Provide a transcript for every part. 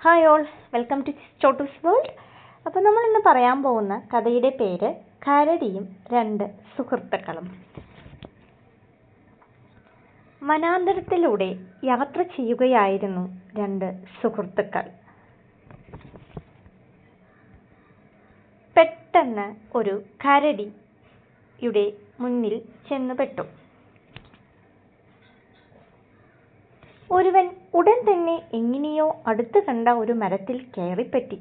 Hi all, welcome to Chottu's world. അപ്പോൾ നമ്മൾ ഇന്ന് പറയാൻ പോകുന്ന കഥയുടെ പേര് കരടിയും രണ്ട് സുഹൃത്തുക്കളും. വനാന്തരത്തിലൂടെ യാത്ര ചെയ്യുകയായിരുന്നു രണ്ട് സുഹൃത്തുക്കൾ. പെട്ടെന്ന് ഒരു കരടിയുടെ മുന്നിൽ ചെന്നുപെട്ടു. ഒരുവൻ ഉടൻ തന്നെ എങ്ങനെയോ അടുത്ത് കണ്ട ഒരു മരത്തിൽ കയറിപ്പറ്റി.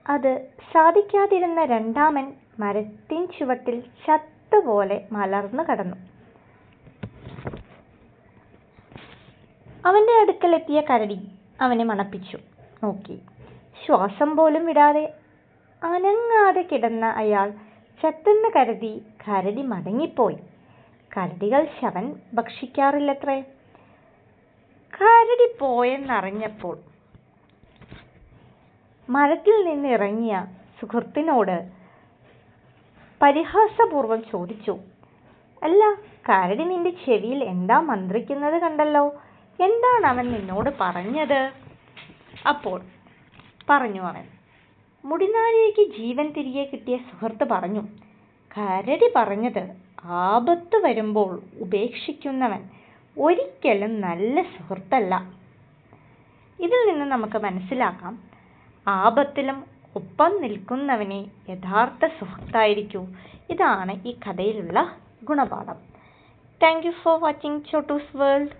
അത് സാധിക്കാതിരുന്ന രണ്ടാമൻ മരത്തിൻ ചുവട്ടിൽ ചത്തുപോലെ മലർന്നു കിടന്നു. അവന്റെ അടുക്കലെത്തിയ കരടി അവനെ മണപ്പിച്ചു നോക്കി. ശ്വാസം പോലും വിടാതെ അനങ്ങാതെ കിടന്ന അയാൾ ചത്തെന്ന് കരുതി കരടി മടങ്ങിപ്പോയി. കരടികൾ ശവം ഭക്ഷിക്കാറില്ലത്രേ. കരടി പോയെന്നറിഞ്ഞപ്പോൾ മരത്തിൽ നിന്ന് ഇറങ്ങിയ സുഹൃത്തിനോട് പരിഹാസപൂർവം ചോദിച്ചു, അല്ല, കരടി നിന്റെ ചെവിയിൽ എന്താ മന്ത്രിക്കുന്നത് കണ്ടല്ലോ, എന്താണ് അവൻ നിന്നോട് പറഞ്ഞത്? അപ്പോൾ പറഞ്ഞു അവൻ. മുടിനാരിഴയ്ക്ക് ജീവൻ തിരികെ കിട്ടിയ സുഹൃത്ത് പറഞ്ഞു, കരടി പറഞ്ഞത് ആപത്ത് വരുമ്പോൾ ഉപേക്ഷിക്കുന്നവൻ ഒരിക്കലും നല്ല സുഹൃത്തല്ല. ഇതിൽ നിന്ന് നമുക്ക് മനസ്സിലാക്കാം, ആപത്തിലും ഒപ്പം നിൽക്കുന്നവനെ യഥാർത്ഥ സുഹൃത്തായിരിക്കൂ. ഇതാണ് ഈ കഥയിലുള്ള ഗുണപാഠം. Thank you for watching Chottu's world.